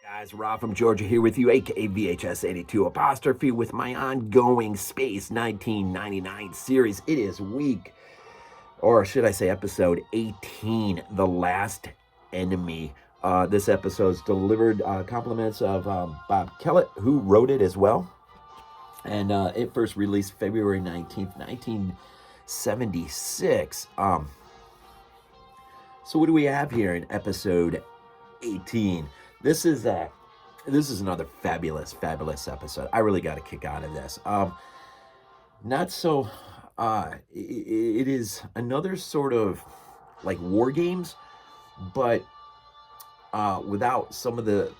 Guys, Rob from Georgia here with you, aka VHS82 apostrophe, with my ongoing Space 1999 series. It is week, or should I say episode 18, The Last Enemy. This episode is delivered compliments of Bob Kellett, who wrote it as well. And it first released February 19th, 1976. So what do we have here in episode 18? This is another fabulous episode. I really got a kick out of this. Not so. It is another sort of like war games, but without some of the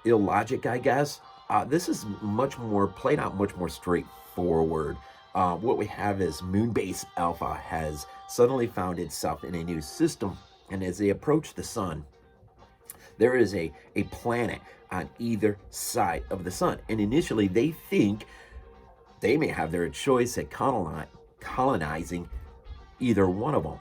illogic, I guess. This is much more played out, much more straightforward. What we have is Moonbase Alpha has suddenly found itself in a new system, and as they approach the sun, there is a planet on either side of the sun. And initially they think they may have their choice at colonizing either one of them.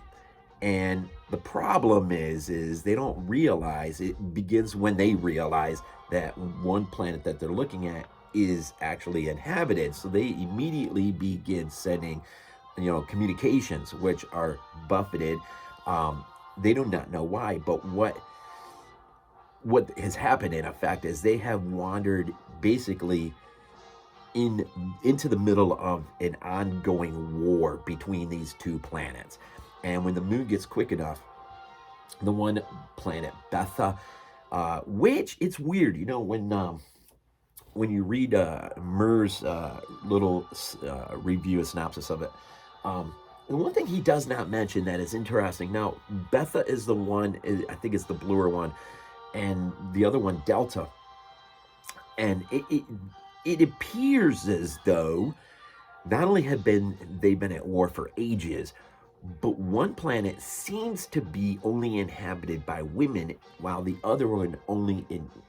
And the problem is they don't realize, it begins when they realize that one planet that they're looking at is actually inhabited. So they immediately begin sending, communications, which are buffeted. They do not know why, but what has happened in effect is they have wandered basically into the middle of an ongoing war between these two planets. And when the moon gets quick enough, the one planet, Betha, which it's weird, when you read Muir's little review, a synopsis of it, the one thing he does not mention that is interesting. Now, Betha is the one, I think it's the bluer one, and the other one, Delta. And it appears as though not only they've been at war for ages, but one planet seems to be only inhabited by women, while the other one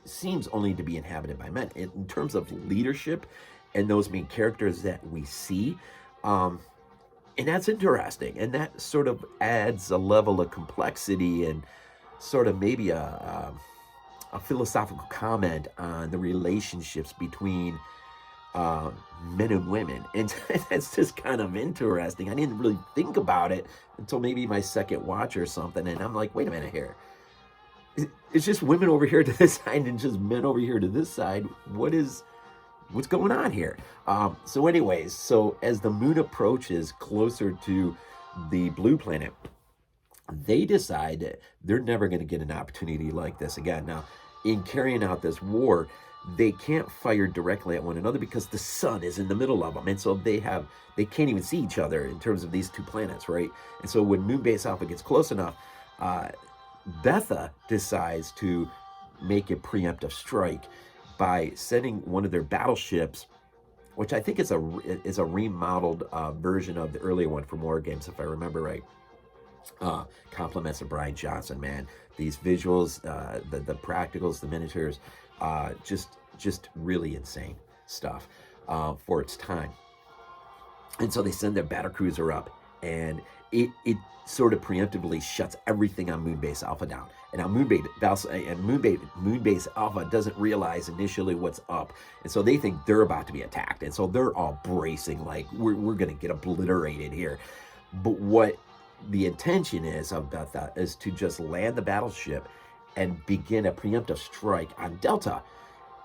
seems only to be inhabited by men. In terms of leadership and those main characters that we see, and that's interesting, and that sort of adds a level of complexity and sort of maybe a philosophical comment on the relationships between men and women. And that's just kind of interesting. I didn't really think about it until maybe my second watch or something, and I'm like, wait a minute here. It's just women over here to this side and just men over here to this side. What's going on here? So anyways, so as the moon approaches closer to the blue planet, they decide that they're never going to get an opportunity like this again. Now, in carrying out this war, they can't fire directly at one another because the sun is in the middle of them. And so they can't even see each other in terms of these two planets, right? And so when Moonbase Alpha gets close enough, Betha decides to make a preemptive strike by sending one of their battleships, which I think is a remodeled version of the earlier one from War Games, if I remember right. Compliments of Brian Johnson, man. These visuals, the practicals, the miniatures, just really insane stuff for its time. And so they send their battlecruiser up, and it sort of preemptively shuts everything on Moonbase Alpha down. And now Moonbase Alpha doesn't realize initially what's up, and so they think they're about to be attacked, and so they're all bracing like we're gonna get obliterated here. But what the intention is of Betha is to just land the battleship and begin a preemptive strike on Delta.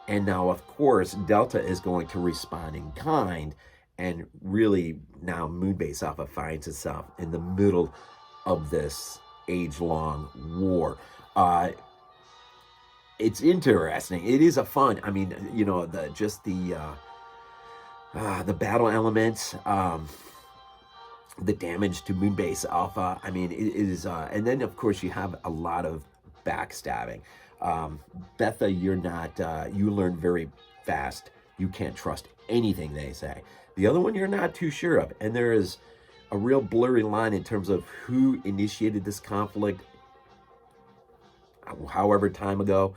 And now, of course, Delta is going to respond in kind, and really now Moonbase Alpha finds itself in the middle of this age-long war. It's interesting. It is a fun. I mean, the battle elements. The damage to Moonbase Alpha. I mean, it is, and then of course you have a lot of backstabbing. Betha, you learn very fast. You can't trust anything they say. The other one you're not too sure of, and there is a real blurry line in terms of who initiated this conflict, however time ago.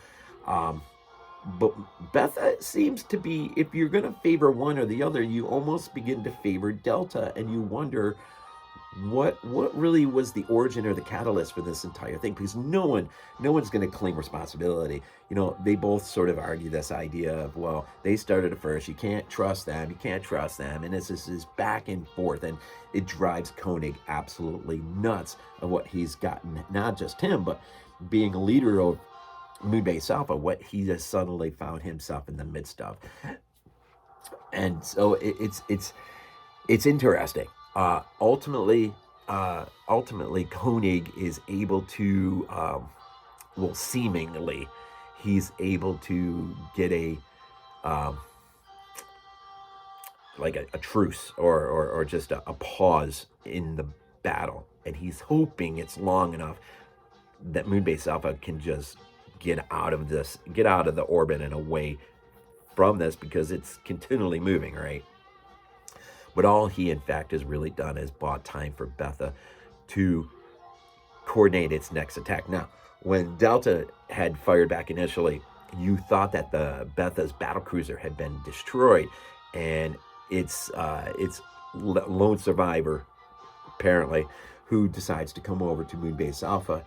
But Betha seems to be, if you're going to favor one or the other, you almost begin to favor Delta, and you wonder what really was the origin or the catalyst for this entire thing? Because no one's going to claim responsibility. They both sort of argue this idea of, well, they started it first, you can't trust them, and it's this back and forth, and it drives Koenig absolutely nuts of what he's gotten, not just him, but being a leader of Moonbase Alpha, what he has suddenly found himself in the midst of. And so it's interesting. Ultimately, Koenig is able to, seemingly, he's able to get a truce or just a pause in the battle, and he's hoping it's long enough that Moonbase Alpha can just get out of the orbit and away from this, because it's continually moving, right? But all he, in fact, has really done is bought time for Betha to coordinate its next attack. Now, when Delta had fired back initially, you thought that the Betha's battlecruiser had been destroyed, and its lone survivor, apparently, who decides to come over to Moonbase Alpha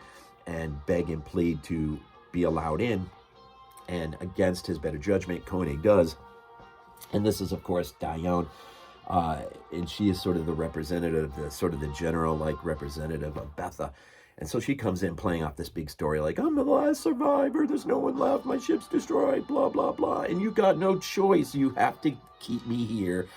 and beg and plead to be allowed in. And against his better judgment, Koenig does. And this is, of course, Dione. And she is sort of the representative, the general-like representative of Betha. And so she comes in playing off this big story like, I'm the last survivor, there's no one left, my ship's destroyed, blah, blah, blah. And you got no choice, you have to keep me here,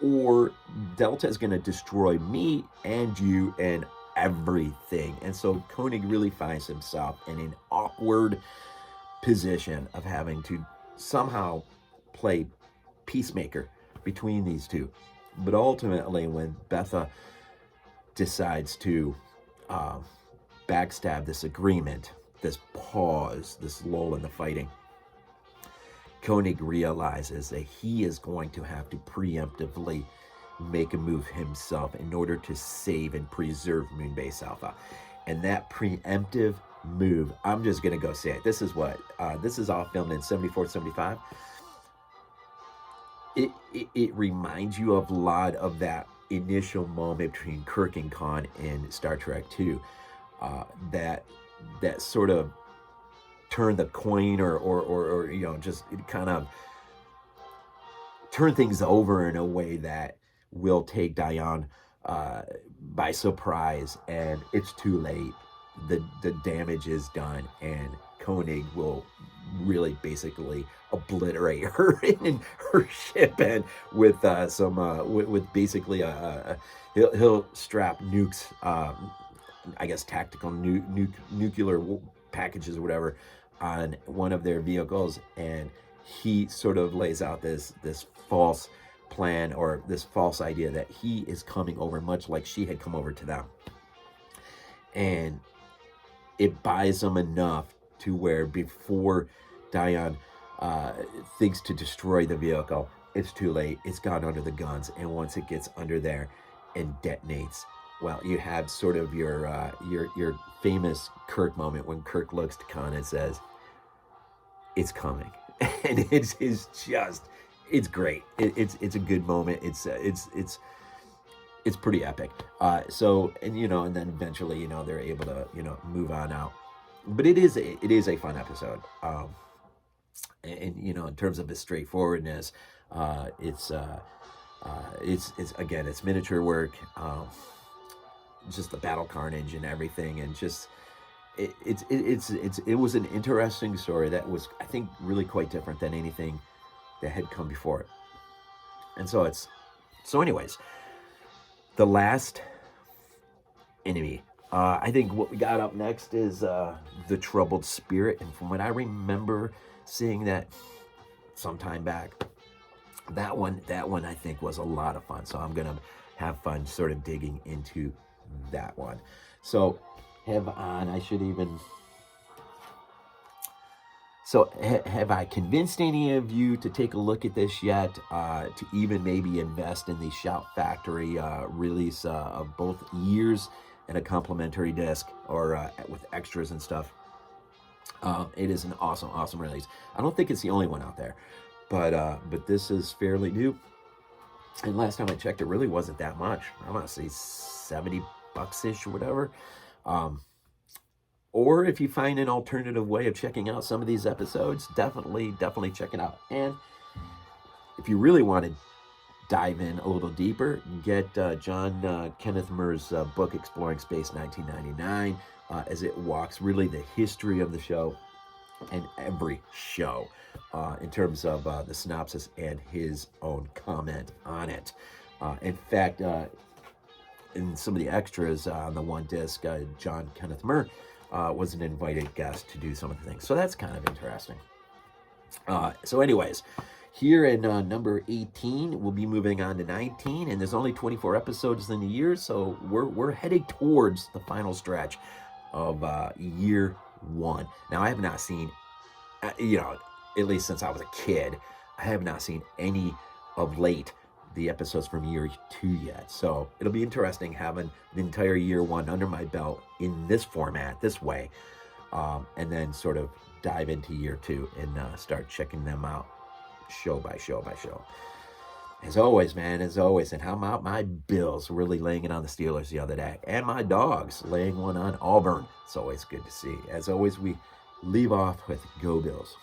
or Delta is going to destroy me and you and everything. And so Koenig really finds himself in an awkward position of having to somehow play peacemaker between these two. But ultimately, when Betha decides to backstab this agreement, this pause, this lull in the fighting, Koenig realizes that he is going to have to preemptively make a move himself in order to save and preserve Moonbase Alpha. And that preemptive move, I'm just going to go say it. This is all filmed in 74, 75. It reminds you of a lot of that initial moment between Kirk and Khan in Star Trek II. That sort of turn the coin or just kind of turn things over in a way that will take Dione by surprise, and it's too late. The damage is done, and Koenig will really basically obliterate her and her ship, and with with basically he'll strap nukes, I guess tactical nuclear packages or whatever, on one of their vehicles, and he sort of lays out this false plan or this false idea that he is coming over, much like she had come over to them, and it buys them enough to where before Dione thinks to destroy the vehicle, it's too late. It's gone under the guns, and once it gets under there and detonates, well, you have sort of your famous Kirk moment when Kirk looks to Khan and says, "It's coming," and it's great. It's a good moment. It's pretty epic. So, and then eventually, they're able to, move on out. But it is a fun episode. And in terms of its straightforwardness, it's again, it's miniature work, just the battle carnage and everything, and just it was an interesting story that was, I think, really quite different than anything that had come before it. And so anyways, The Last Enemy. I think what we got up next is The Troubled Spirit, and from what I remember seeing that sometime back, that one I think was a lot of fun. So I'm gonna have fun sort of digging into that one. So have I convinced any of you to take a look at this yet? To even maybe invest in the Shout Factory release of both years and a complimentary disc, or with extras and stuff. It is an awesome release. I don't think it's the only one out there, but this is fairly new. And last time I checked, it really wasn't that much. I want to say $70-ish or whatever. Or if you find an alternative way of checking out some of these episodes, definitely check it out. And if you really want to dive in a little deeper, get Kenneth Muir's book, Exploring Space 1999, as it walks really the history of the show and every show in terms of the synopsis and his own comment on it. In fact, in some of the extras on the one disc, John Kenneth Muir was an invited guest to do some of the things. So that's kind of interesting. So anyways, here in number 18, we'll be moving on to 19, and there's only 24 episodes in the year, so we're heading towards the final stretch of year one. Now, I have not seen, at least since I was a kid, I have not seen any of late the episodes from year two yet. So it'll be interesting having the entire year one under my belt in this format, this way, and then sort of dive into year two and start checking them out show by show by show. As always, man, and how about my Bills really laying it on the Steelers the other day, and my Dogs laying one on Auburn. It's always good to see. As always, we leave off with Go Bills.